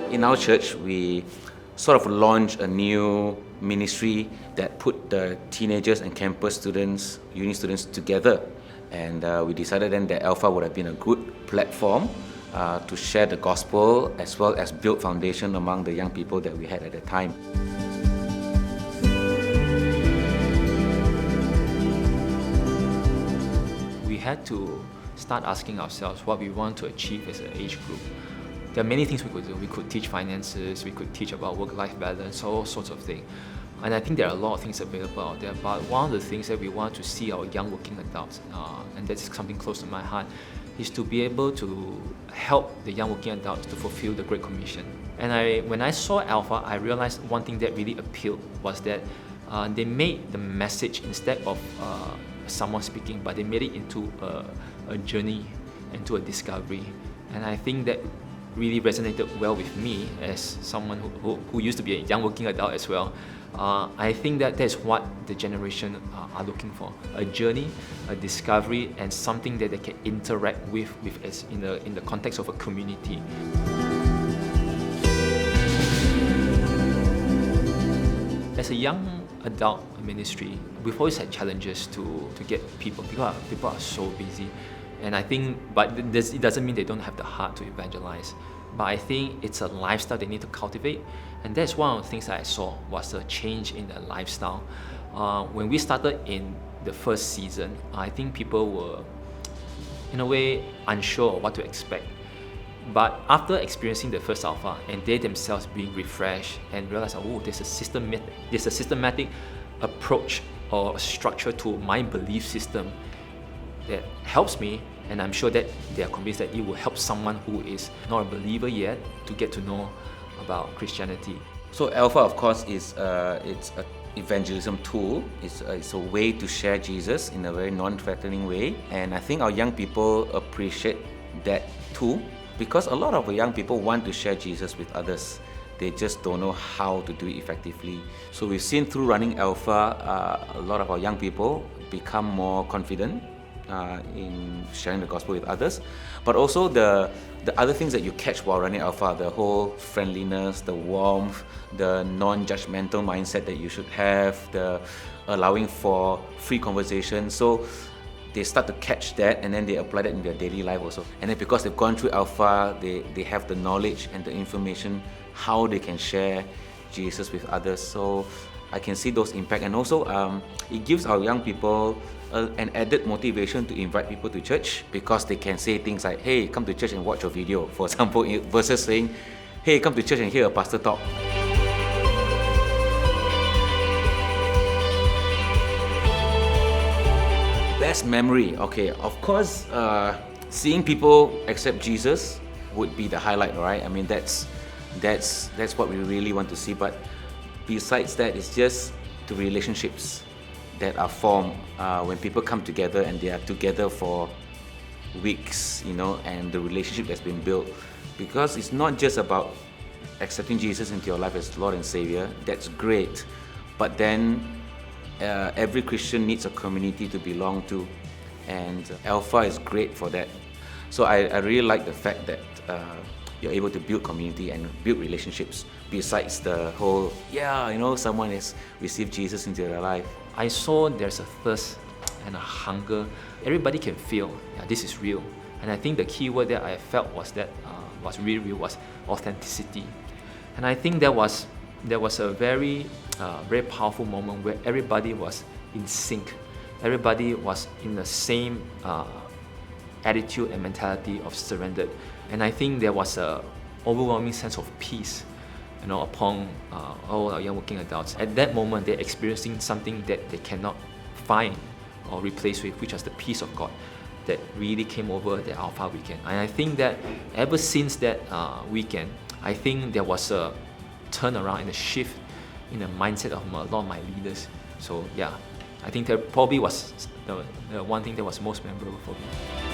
In our church, we sort of launched a new ministry that put the teenagers and campus students, uni students together. And we decided then that Alpha would have been a good platform to share the gospel as well as build foundation among the young people that we had at the time. We had to start asking ourselves what we want to achieve as an age group. There are many things we could do. We could teach finances, we could teach about work-life balance, all sorts of things. And I think there are a lot of things available out there, but one of the things that we want to see our young working adults, and that's something close to my heart, is to be able to help the young working adults to fulfill the Great Commission. And when I saw Alpha, I realized one thing that really appealed was that they made the message, instead of someone speaking, but they made it into a journey, into a discovery. And I think that really resonated well with me as someone who used to be a young working adult as well. I think that that's what the generation are looking for: a journey, a discovery, and something that they can interact with as in the context of a community. As a young adult ministry, we've always had challenges to get people. People are so busy. And I think, but it doesn't mean they don't have the heart to evangelize. But I think it's a lifestyle they need to cultivate. And that's one of the things that I saw was a change in the lifestyle. When we started in the first season, I think people were, in a way, unsure of what to expect. But after experiencing the first Alpha and they themselves being refreshed and realize, oh, there's a systematic approach or structure to my belief system that helps me, and I'm sure that they are convinced that it will help someone who is not a believer yet to get to know about Christianity. So Alpha, of course, is it's an evangelism tool. It's a way to share Jesus in a very non-threatening way, and I think our young people appreciate that too, because a lot of young people want to share Jesus with others. They just don't know how to do it effectively. So we've seen through running Alpha, a lot of our young people become more confident in sharing the gospel with others, but also the other things that you catch while running Alpha, the whole friendliness, the warmth, the non-judgmental mindset that you should have, the allowing for free conversation. So they start to catch that, and then they apply that in their daily life also. And then because they've gone through Alpha, they have the knowledge and the information how they can share Jesus with others. So I can see those impact, and also it gives our young people an added motivation to invite people to church, because they can say things like, hey, come to church and watch a video, for example, versus saying, hey, come to church and hear a pastor talk. Best memory, okay, of course, seeing people accept Jesus would be the highlight, right? I mean, that's what we really want to see. But besides that, it's just the relationships that are formed when people come together and they are together for weeks, and the relationship that's been built. Because it's not just about accepting Jesus into your life as Lord and Savior. That's great, but then every Christian needs a community to belong to, and Alpha is great for that. So I really like the fact that you're able to build community and build relationships besides the whole, someone has received Jesus into their life. I saw there's a thirst and a hunger. Everybody can feel, this is real. And I think the key word that I felt was really real, was authenticity. And I think there was a very powerful moment where everybody was in sync. Everybody was in the same attitude and mentality of surrendered. And I think there was a overwhelming sense of peace, upon all our young working adults. At that moment, they're experiencing something that they cannot find or replace with, which was the peace of God that really came over the Alpha weekend. And I think that ever since that weekend, I think there was a turnaround and a shift in the mindset of a lot of my leaders. So yeah, I think that probably was the one thing that was most memorable for me.